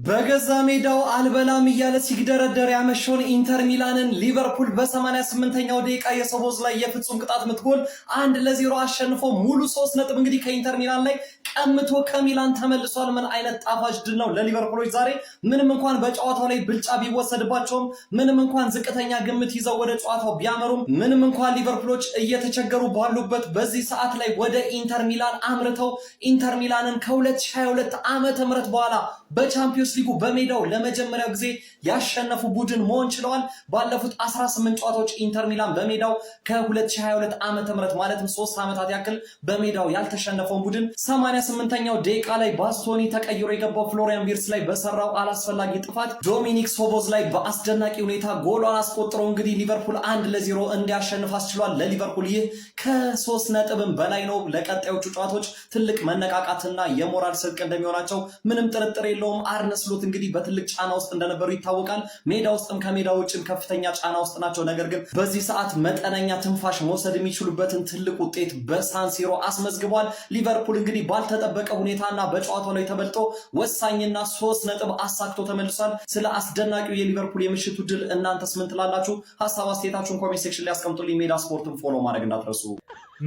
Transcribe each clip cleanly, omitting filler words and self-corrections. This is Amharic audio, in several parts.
በገዛ ሜዳው አልበላም እያለ ሲግደረደር ያመሸውን ኢንተር ሚላንን ሊቨርፑል በ88ኛው ደቂቃ የሶቦዝ ላይ የፍጹም ቅጣት ምት ጎል 1-0 አሸንፎ ሙሉ 3 ነጥብ እንግዲህ ከኢንተር ሚላን ላይ ቀምቶ ከሚላን ተመልሷል። ምን አይነት ጣፋጭ ድል ነው ለሊቨርፑሎች ዛሬ። ምንም እንኳን በጨዋታው ላይ ብልጫ ቢወሰድባቸውም፣ ምንም እንኳን ዝቅተኛ ግምት ይዘው ወደ ጨዋታው ቢያመሩም፣ ምንም እንኳን ሊቨርፑሎች እየተቸገሩ ባሉበት በዚህ ሰዓት ላይ ወደ ኢንተር ሚላን አምርተው ኢንተር ሚላንን ከ2022 ዓመተ ምህረት በኋላ በቻምፒዮንስ ሊጉ በሜዳው ለመጀመሪያ ጊዜ ያሸነፉ ቡድን መሆን ችለዋል። ባለፉት 18 ጨዋታዎች ኢንተር ሚላን በሜዳው ከ2022 ዓመተ ምህረት ማለትም 3 ዓመታት ያክል በሜዳው ያልተሸነፈውን ቡድን 88ኛው ደቂቃ ላይ ባስቶኒ ተቀይሮ የገባው ፍሎሪያን ቪርትስ ላይ በሰራው አላስፈላጊ ጥፋት ዶሚኒክ ሶቦዝ ላይ በአስደናቂ ሁኔታ ጎሏን አስቆጥሮ እንግዲህ ሊቨርፑል 1-0 እንዲያሸንፍ አስችሏል። ለሊቨርፑል ይህ ከ3 ነጥብም በላይ ነው። ለቀጣዮቹ ጨዋታዎች ትልቅ መነቃቃትና የሞራል ስንቅ እንደሚሆናቸው ምንም ጥርጥር የለውም። አርነ ስሎት እንግዲህ በትልቅ ጫና ውስጥ እንደነበሩ ይታወቃል። ሜዳ ውስጥም ከሜዳ ውጭም ከፍተኛ ጫና ውስጥ ናቸው። ነገር ግን በዚህ ሰዓት መጠነኛ ትንፋሽ መውሰድ የሚችሉበትን ትልቅ ውጤት በሳንሲሮ አስመዝግቧል። ሊቨርፑል እንግዲህ ባልተጠበቀ ሁኔታና በጨዋታው ላይ ተበልጦ ወሳኝና 3 ነጥብ አሳክቶ ተመልሷል። ስለ አስደናቂው የሊቨርፑል የምሽቱ ድል እናንተስ ምን ትላላችሁ? ሀሳብ አስተያየታችሁን ኮሜንት ሴክሽን ላይ አስቀምጡልኝ። ሜዳ ስፖርትን ፎሎ ማድረግ እንዳትረሱ።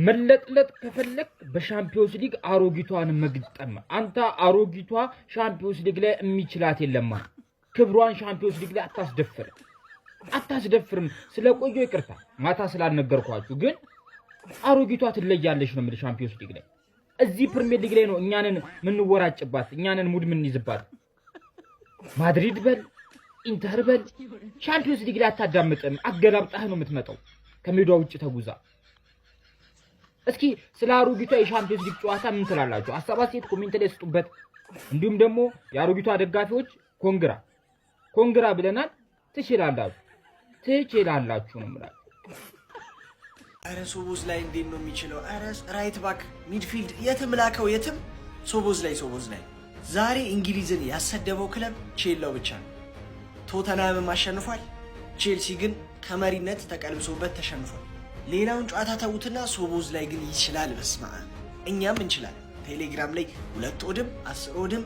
መለጥለጥ ከፈለክ በሻምፒዮንስ ሊግ አሮጊቷን መግጠም። አንተ አሮጊቷ ሻምፒዮንስ ሊግ ላይ የሚችላት የለማ። ክብሯን ሻምፒዮንስ ሊግ ላይ አታስደፍርም። ስለቆየው ይቅርታ ማታ ስላልነገርኳችሁ፣ ግን አሮጊቷ ትለያለሽ ነው ማለት ሻምፒዮንስ ሊግ ላይ። እዚህ ፕሪሚየር ሊግ ላይ ነው እኛንን ምንወራጭባት፣ እኛንን ሙድ ምንይዝባት። ማድሪድ በል ኢንተር በል ሻምፒዮንስ ሊግ ላይ አታዳምጥም። አገላብጣህ ነው የምትመጣው ከሜዳው ውጭ ተጉዛ። እስኪ ስለ አሮጊቷ የሻምፒዮንስ ሊግ ጨዋታ ምን ትላላችሁ? ሀሳብ አስተያየት ኮሜንት ላይ ስጡበት። እንዲሁም ደግሞ የአሮጊቷ ደጋፊዎች ኮንግራ ብለናል። ትችላላችሁ ነው የምላችሁ። አረ ሶቦዝ ላይ እንዴት ነው የሚችለው? አረ ራይት ባክ ሚድፊልድ የትም ላከው የትም። ሶቦዝ ላይ ዛሬ እንግሊዝን ያሰደበው ክለብ ቼልሲው ብቻ ነው። ቶተንሃምም አሸንፏል። ቼልሲ ግን ከመሪነት ተቀልብሶበት ተሸንፏል። ሌላውን ጨዋታ ተውትና ሶቦዝ ላይ ግን ይችላል። በስማ እኛም እንችላለን። ቴሌግራም ላይ 2 ኦድም 10 ኦድም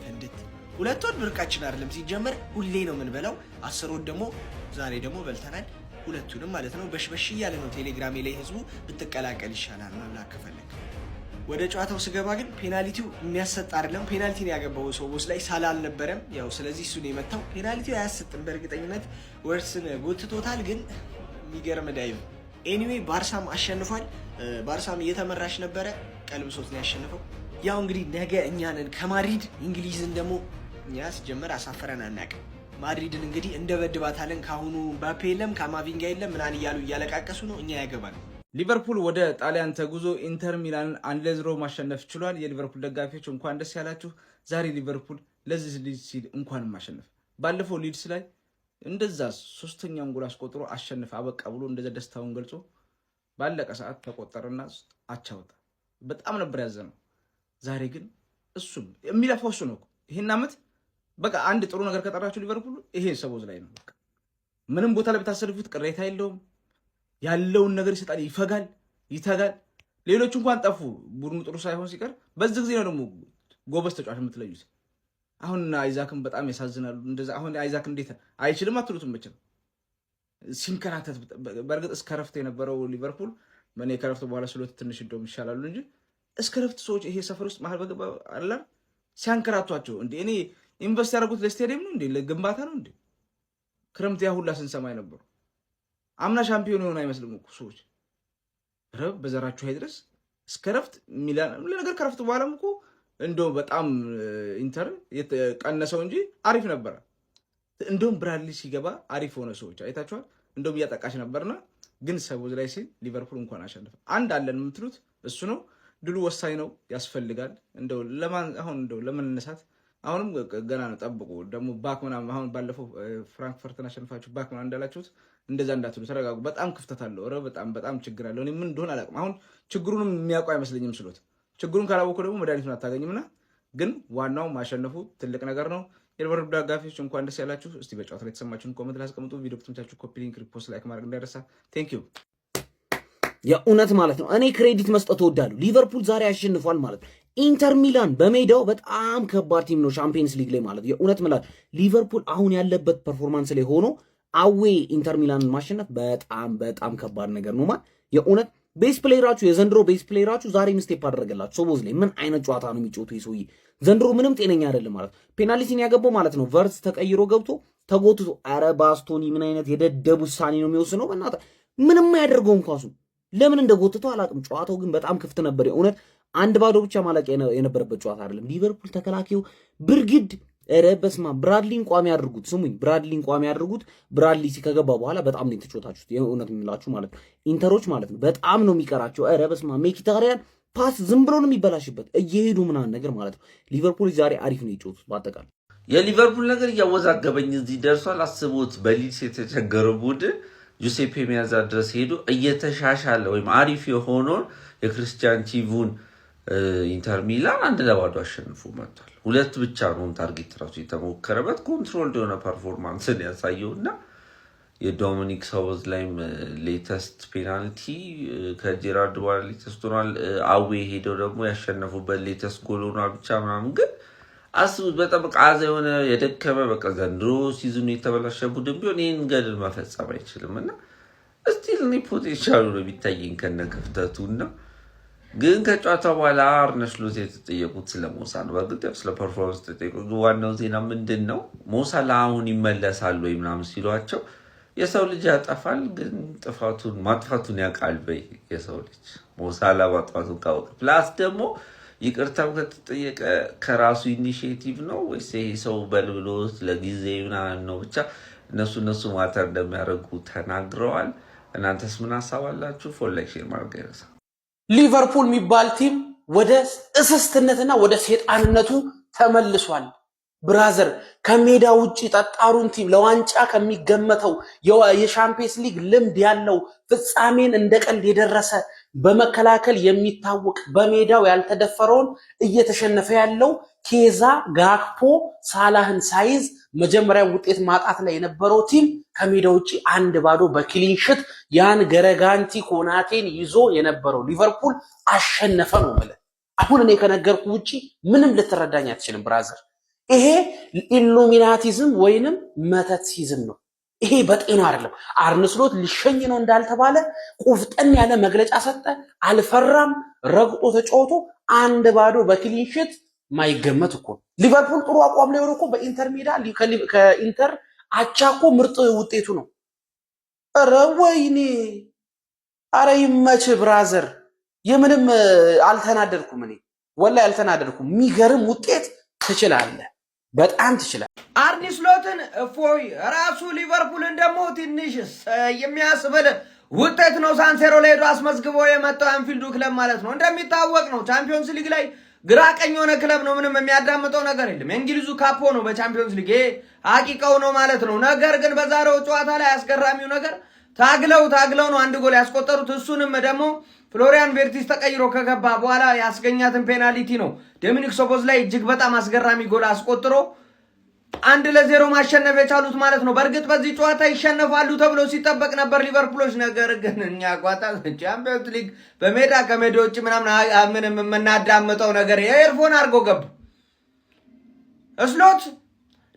ፈንድት 2 ኦድ ብርቃችን አይደለም ሲጀመር፣ ሁሌ ነው የምንበላው። 10 ኦድ ደግሞ ዛሬ ደግሞ በልተናል። ሁለቱንም ማለት ነው። በሽበሽ እያለ ነው ቴሌግራሜ ላይ ህዝቡ ብትቀላቀል ይሻላል መብላት ከፈለክ። ወደ ጨዋታው ስገባ ግን ፔናልቲው የሚያሰጥ አይደለም። ፔናልቲን ያገባው ሶቦዝ ላይ ሳላ አልነበረም። ያው ስለዚህ እሱን የመታው ፔናልቲው አያሰጥም። በእርግጠኝነት ወርስን ጎትቶታል። ግን የሚገርም ዳይቭ። ኤኒዌይ ባርሳም አሸንፏል። ባርሳም እየተመራሽ ነበረ፣ ቀልብሶት ነው ያሸነፈው። ያው እንግዲህ ነገ እኛንን ከማድሪድ እንግሊዝን ደግሞ እኛ ሲጀመር አሳፈረን አናውቅም። ማድሪድን እንግዲህ እንደበድባታለን። ካሁኑ ባፔ የለም ካማቪንጋ የለም ምናን እያሉ እያለቃቀሱ ነው። እኛ ያገባል። ሊቨርፑል ወደ ጣሊያን ተጉዞ ኢንተር ሚላንን 1-0 ማሸነፍ ችሏል። የሊቨርፑል ደጋፊዎች እንኳን ደስ ያላችሁ። ዛሬ ሊቨርፑል ለዚህ ሊድ ሲል እንኳን ማሸነፍ። ባለፈው ሊድስ ላይ እንደዛ 3ኛውን ጎል አስቆጥሮ አሸነፈ አበቃ ብሎ እንደዛ ደስታውን ገልጾ ባለቀ ሰዓት ተቆጠረና አቻወጣ። በጣም ነበር ያዘነው። ዛሬ ግን እሱም የሚለፋው እሱ ነው። ይሄን አመት በቃ አንድ ጥሩ ነገር ከጠራችሁ ሊቨርፑል ይሄ ሶቦዝ ላይ ነው። በቃ ምንም ቦታ ላይ ብታሰልፉት ቅሬታ የለውም። ያለውን ነገር ይሰጣል፣ ይተጋል። ሌሎች እንኳን ጠፉ ቡድኑ ጥሩ ሳይሆን ሲቀር በዚህ ጊዜ ነው ደግሞ ጎበዝ ተጫዋች የምትለዩት። አሁን አይዛክም በጣም ያሳዝናሉ። እንደዛ አሁን አይዛክ እንዴት አይችልም አትሉትም? መቼም ሲንከራተት በእርግጥ እስከ ረፍት የነበረው ሊቨርፑል እኔ ከረፍት በኋላ ስሎት ትንሽ እንደውም ይሻላሉ እንጂ እስከ ረፍት ሰዎች ይሄ ሰፈር ውስጥ መሀል በገባ አላ ሲያንከራቷቸው እንዴ! እኔ ኢንቨስት ያደረጉት ለስቴዲየም ነው እንዴ? ለግንባታ ነው እንዴ? ክረምት ያ ሁላ ስንሰማ ነበሩ። አምና ሻምፒዮን የሆነ አይመስልም እኮ ሰዎች ረብ በዘራችሁ አይድረስ እስከ ረፍት ሚላን ለነገር ከረፍት በኋላም እኮ እንደው በጣም ኢንተር ቀነሰው እንጂ አሪፍ ነበር። እንደውም ብራድሊ ሲገባ አሪፍ ሆነ። ሰዎች አይታችኋል። እንደውም እያጠቃሽ ነበርና ግን ሶቦዝ ላይ ሲል ሊቨርፑል እንኳን አሸነፈ። አንድ አለን የምትሉት እሱ ነው። ድሉ ወሳኝ ነው፣ ያስፈልጋል። እንደው ለመነሳት አሁንም ገና ነው። ጠብቁ ደግሞ ባክ ምናምን። አሁን ባለፈው ፍራንክፈርትን አሸንፋችሁ ባክ ምናምን እንዳላችሁት እንደዛ እንዳትሉ፣ ተረጋጉ። በጣም ክፍተት አለው። በጣም ችግር አለው። እኔ ምን እንደሆነ አላውቅም። አሁን ችግሩንም የሚያውቁ አይመስለኝም ስሎት። ችግሩን ካላወቁ ደግሞ መድኃኒቱን አታገኝምና፣ ግን ዋናው ማሸነፉ ትልቅ ነገር ነው። የሊቨርፑል ደጋፊዎች እንኳን ደስ ያላችሁ። እስቲ በጨዋታ ላይ የተሰማችሁን ኮሜንት ላይ አስቀምጡ። ቪዲዮ ከተመቻችሁ ኮፒ ሊንክ፣ ሪፖስት፣ ላይክ ማድረግ እንዳይረሳ። ቴንክ ዩ የእውነት ማለት ነው። እኔ ክሬዲት መስጠት እወዳለሁ። ሊቨርፑል ዛሬ ያሸንፏል ማለት ነው። ኢንተር ሚላን በሜዳው በጣም ከባድ ቲም ነው ቻምፒየንስ ሊግ ላይ ማለት የእውነት ምላል ሊቨርፑል አሁን ያለበት ፐርፎርማንስ ላይ ሆኖ አዌ ኢንተር ሚላንን ማሸነፍ በጣም ከባድ ነገር ነው ማለት የእውነት ቤስ ፕሌየራችሁ የዘንድሮ ቤስ ፕሌየራችሁ ዛሬ ሚስቴፕ አደረገላችሁ ሶቦዝ ላይ ምን አይነት ጨዋታ ነው የሚጫወቱ ይሰውይ ዘንድሮ ምንም ጤነኛ አይደለም ማለት ፔናልቲን ያገባው ማለት ነው ቨርስ ተቀይሮ ገብቶ ተጎትቶ አረ ባስቶኒ ምን አይነት የደደብ ውሳኔ ነው የሚወስነው በእናትህ ምንም ያደርገው እንኳን ለምን እንደጎትቶ አላቅም ጨዋታው ግን በጣም ክፍት ነበር የእውነት 1-0 ብቻ ማለቅ የነበረበት ጨዋታ አይደለም ሊቨርፑል ተከላካዩ ብርግድ ኧረ በስማ ብራድሊን ቋሚ ያድርጉት ስሙኝ ብራድሊን ቋሚ ያድርጉት ብራድሊ ሲከገባ በኋላ በጣም ነው የተጫወታችሁት የእውነት የሚላችሁ ማለት ኢንተሮች ማለት ነው በጣም ነው የሚቀራቸው ኧረ በስማ ሜኪታሪያን ፓስ ዝም ብሎ ነው የሚበላሽበት እየሄዱ ምናምን ነገር ማለት ነው ሊቨርፑል ዛሬ አሪፍ ነው የጫወቱት በአጠቃላይ የሊቨርፑል ነገር እያወዛገበኝ እዚህ ደርሷል አስቡት በሊድስ የተቸገረው ቡድን ጁሴፔ ሚያዛ ድረስ ሄዱ እየተሻሻለ ወይም አሪፍ የሆነውን የክርስቲያን ቲቪውን ኢንተር ሚላን 1-0 አሸንፎ መጥቷል ሁለት ብቻ ነው ታርጌት ራሱ የተሞከረበት ኮንትሮል የሆነ ፐርፎርማንስን ያሳየውና የዶሚኒክ ሶቦዝ ላይም ሌተስት ፔናልቲ ከጄራርድ በኋላ ሌተስት ሆኗል አዌ ሄደው ደግሞ ያሸነፉበት ሌተስት ጎል ሆኗል ብቻ ምናምን ግን አስቡት በጣም ቃዛ የሆነ የደከመ በቃ ዘንድሮ ሲዝኑ የተበላሸ ቡድን ቢሆን ይህን ገድል መፈጸም አይችልም እና እስቲል እኔ ፖቴንሻሉ ነው የሚታየኝ ከነክፍተቱና ግን ከጨዋታ በኋላ አርነ ስሎት የተጠየቁት ስለ ሞሳ ነው በግድ ስለ ፐርፎርማንስ ተጠየቁት ዋናው ዜና ምንድነው ሞሳ ለአሁን ይመለሳል ወይ ምናምን ሲሏቸው የሰው ልጅ ያጠፋል ግን ማጥፋቱን ያውቃል በይ የሰው ልጅ ሞሳ ለማጥፋቱን ካወቀ ፕላስ ደግሞ ይቅርታው ከተጠየቀ ከራሱ ኢኒሺዬቲቭ ነው ወይስ ይሄ ሰው በልብሎት ለጊዜ ምናምን ነው ብቻ እነሱ ማተር እንደሚያደርጉ ተናግረዋል እናንተስ ምን አሳባላችሁ ፎሎው ሼር ማድረግ አይረሳ ሊቨርፑል የሚባል ቲም ወደ እስስትነትና ወደ ሴጣንነቱ ተመልሷል ብራዘር ከሜዳ ውጪ ጠጣሩን ቲም ለዋንጫ ከሚገመተው የሻምፒየንስ ሊግ ልምድ ያለው ፍጻሜን እንደቀልድ የደረሰ በመከላከል የሚታወቅ በሜዳው ያልተደፈረውን እየተሸነፈ ያለው ኬዛ ጋክፖ ሳላህን ሳይዝ መጀመሪያ ውጤት ማጣት ላይ የነበረው ቲም ከሜዳ ውጪ 1-0 በክሊንሽት ያን ገረጋንቲ ኮናቴን ይዞ የነበረው ሊቨርፑል አሸነፈ ነው ማለት አሁን እኔ ከነገርኩ ውጪ ምንም ልትረዳኝ አትችልም ብራዘር ይሄ ኢሉሚናቲዝም ወይንም መተትሲዝም ነው ይሄ በጤና አይደለም አርነ ስሎት ሊሸኝ ነው እንዳልተባለ ቁፍጠን ያለ መግለጫ ሰጠ አልፈራም ረግጦ ተጫውቶ 1-0 በክሊንሽት ማይገመት እኮ ሊቨርፑል ጥሩ አቋም ላይ ሆኖ እኮ በኢንተር ሜዳ ከኢንተር አቻኮ ምርጥ ውጤቱ ነው ኧረ ወይኔ ኧረ ይመች ብራዘር የምንም አልተናደድኩም እኔ ወላሂ አልተናደድኩም የሚገርም ውጤት ትችላለህ በጣም ትችላለህ አርነ ስሎትን እፎይ ራሱ ሊቨርፑልን ደግሞ ትንሽ የሚያስብል ውጤት ነው ሳንሴሮ ላይ ሄዶ አስመዝግቦ የመጣው አንፊልዱ ክለብ ማለት ነው እንደሚታወቅ ነው ቻምፒየንስ ሊግ ላይ ግራ ቀኝ የሆነ ክለብ ነው ምንም የሚያዳምጠው ነገር የለም የእንግሊዙ ካፖ ነው በቻምፒየንስ ሊግ ሀቂቃው ነው ማለት ነው ነገር ግን በዛሬው ጨዋታ ላይ አስገራሚው ነገር ታግለው ነው አንድ ጎል ያስቆጠሩት እሱንም ደግሞ ፍሎሪያን ቬርቲስ ተቀይሮ ከገባ በኋላ ያስገኛትን ፔናልቲ ነው ዶሚኒክ ሶቦዝ ላይ እጅግ በጣም አስገራሚ ጎል አስቆጥሮ 1-0 ማሸነፍ የቻሉት ማለት ነው በእርግጥ በዚህ ጨዋታ ይሸነፋሉ ተብሎ ሲጠበቅ ነበር ሊቨርፑሎች ነገር ግን እኛ ቋታ ቻምፒየንስ ሊግ በሜዳ ከሜዳ ውጪ ምንም የምናዳምጠው ነገር የኤርፎን አድርጎ ገቡ ስሎት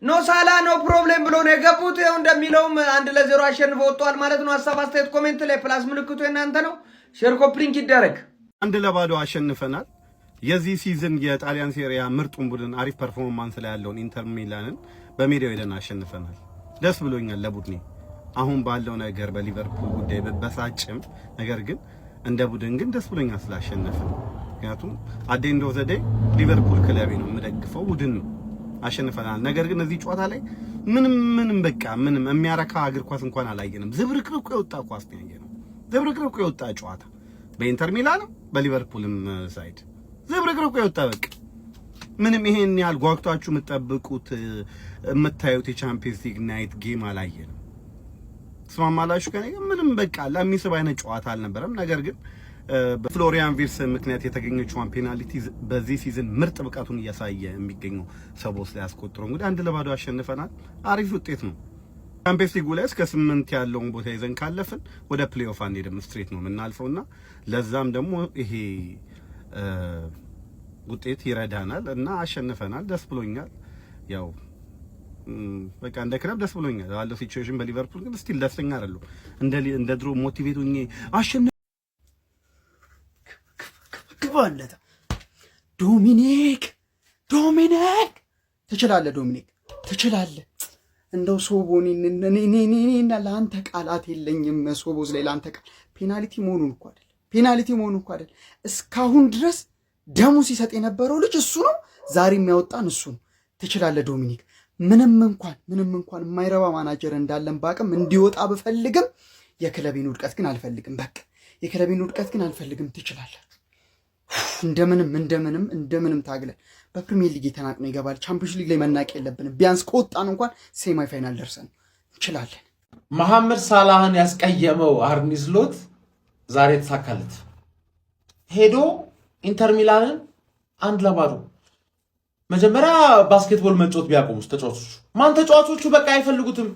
ኖ ሳላ ኖ ፕሮብሌም ብሎ ነው የገቡት ይኸው እንደሚለውም 1-0 አሸንፈው ወጥቷል ማለት ነው ሐሳብ አስተያየት ኮሜንት ላይ ፕላስ ምልክቱ እናንተ ነው ሼር ኮፕሊንክ ይደረግ 1-0 አሸንፈናል የዚህ ሲዝን የጣሊያን ሴሪያ ምርጡን ቡድን አሪፍ ፐርፎርማንስ ላይ ያለውን ኢንተር ሚላንን በሜዳው ሄደን አሸንፈናል ደስ ብሎኛል ለቡድኔ አሁን ባለው ነገር በሊቨርፑል ጉዳይ በበሳጭም ነገር ግን እንደ ቡድን ግን ደስ ብሎኛል ስላሸነፈን ምክንያቱም አዴንዶ ዘዴ ሊቨርፑል ክለቤ ነው የምደግፈው ቡድን ነው አሸንፈናል ነገር ግን እዚህ ጨዋታ ላይ ምንም በቃ ምንም የሚያረካ እግር ኳስ እንኳን አላየንም ዝብርቅርቁ የወጣ ኳስ ነው ያየነው ዝብርቅርቁ የወጣ ጨዋታ በኢንተር ሚላንም በሊቨርፑልም ሳይድ ዝብርቅርቁ የወጣ በቃ ምንም ይሄን ያህል ጓግታችሁ የምትጠብቁት የምታዩት የቻምፒየንስ ሊግ ናይት ጌም አላየንም ስማማላችሁ ከኔ ምንም በቃ ለሚስብ አይነት ጨዋታ አልነበረም ነገር ግን በፍሎሪያን ቪርትስ ምክንያት የተገኘችው ፔናልቲ በዚህ ሲዝን ምርጥ ብቃቱን እያሳየ የሚገኘው ሰቦስ ላይ አስቆጥሮ እንግዲህ 1-0 አሸንፈናል አሪፍ ውጤት ነው ቻምፒየንስ ሊግ ላይ እስከ 8 ያለውን ቦታ ይዘን ካለፍን ወደ ፕሌይኦፍ አንሄድም ስትሬት ነው የምናልፈውና ለዛም ደግሞ ይሄ ውጤት ይረዳናል እና አሸንፈናል። ደስ ብሎኛል። ያው በቃ እንደ ክለብ ደስ ብሎኛል ባለው ሲቹዌሽን። በሊቨርፑል ግን ስቲል ደስተኛ አይደለሁ። እንደ ድሮ ሞቲቬት ሆኜ አሸንፍ ግባለታ ዶሚኒክ ትችላለህ፣ ዶሚኒክ ትችላለህ። እንደው ሶቦኒ እኔና ለአንተ ቃላት የለኝም። ሶቦዝ ላይ ለአንተ ቃል ፔናልቲ መሆኑን እኮ አይደል እስካሁን ድረስ ደሙ ሲሰጥ የነበረው ልጅ እሱ ነው። ዛሬ የሚያወጣን እሱ ነው። ትችላለህ ዶሚኒክ። ምንም እንኳን የማይረባ ማናጀር እንዳለን ባቅም እንዲወጣ ብፈልግም የክለቤን ውድቀት ግን አልፈልግም። በቃ የክለቤን ውድቀት ግን አልፈልግም። ትችላለህ። እንደምንም ታግለን በፕሪሚየር ሊግ የተናቅነው ይገባል። ቻምፒዮንስ ሊግ ላይ መናቅ የለብንም። ቢያንስ ከወጣን እንኳን ሴማይ ፋይናል ደርሰን እንችላለን። መሐመድ ሳላህን ያስቀየመው አርኒ ስሎት ዛሬ ተሳካለት። ሄዶ ኢንተር ሚላንን 1-0 መጀመሪያ ባስኬትቦል መጫወት ቢያቆሙስ ተጫዋቾቹ በቃ አይፈልጉትም።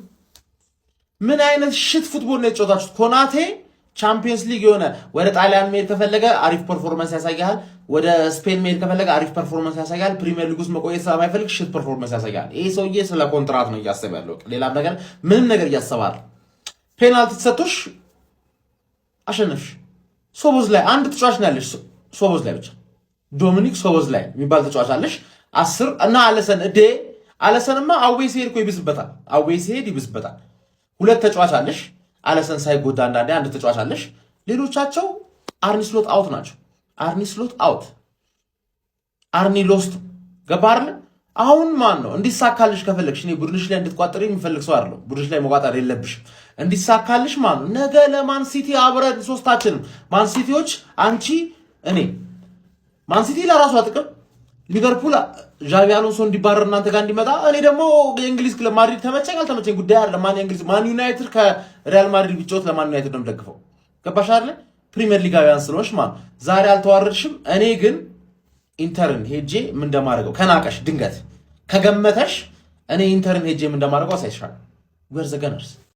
ምን አይነት ሽት ፉትቦል ነው የተጫወታችሁት? ኮናቴ ቻምፒየንስ ሊግ የሆነ ወደ ጣሊያን መሄድ ከፈለገ አሪፍ ፐርፎርማንስ ያሳያል። ወደ ስፔን መሄድ ከፈለገ አሪፍ ፐርፎርማንስ ያሳያል። ፕሪሚየር ሊግ ውስጥ መቆየት ስለማይፈልግ ሽት ፐርፎርማንስ ያሳያል። ይሄ ሰውዬ ስለ ኮንትራት ነው እያሰበ ያለው። ሌላ ነገር ምንም ነገር እያሰባል። ፔናልቲ ተሰጥቶሽ አሸነፍሽ። ሶቦዝ ላይ አንድ ተጫዋች ነው ያለሽ። ሶቦዝ ላይ ብቻ ዶሚኒክ ሶቦዝ ላይ የሚባል ተጫዋች አለሽ። 10 እና አለሰንማ አዌይ ሲሄድ እኮ ይብስበታል። አዌይ ሲሄድ ይብስበታል። 2 ተጫዋች አለሽ። አለሰን ሳይጎዳ አንዳንዴ አንድ ተጫዋች አለሽ። ሌሎቻቸው አርኒ ስሎት አውት ናቸው። አርኒ ስሎት አውት፣ አርኒ ሎስት። ገባ አይደል? አሁን ማን ነው እንዲሳካልሽ ከፈለግሽ፣ እኔ ቡድንሽ ላይ እንድትቋጠሪ የሚፈልግ ሰው አይደለም። ቡድንሽ ላይ መቋጠር የለብሽም። እንዲሳካልሽ ማን ነው ነገ ለማን ሲቲ አብረን ሶስታችንም ማን ሲቲዎች፣ አንቺ፣ እኔ ማን ሲቲ ለራሷ ጥቅም ሊቨርፑል ዣቪ አሎንሶ እንዲባረር እናንተ ጋር እንዲመጣ፣ እኔ ደግሞ የእንግሊዝ ክለብ ማድሪድ ተመቸኝ አልተመቸኝ ጉዳይ አይደለም። ማን ዩናይትድ ከሪያል ማድሪድ ቢጫወት ለማን ዩናይትድ ነው የምደግፈው። ገባሽ አይደል? ፕሪሚየር ሊጋውያን ስለሆንሽ ዛሬ አልተዋረድሽም። እኔ ግን ኢንተርን ሄጄ ምን እንደማደርገው ከናቀሽ ድንገት ከገመተሽ እኔ ኢንተርን ሄጄ ምን እንደማደርገው አሳይሻለሁ። ዌር ዘ ገነርስ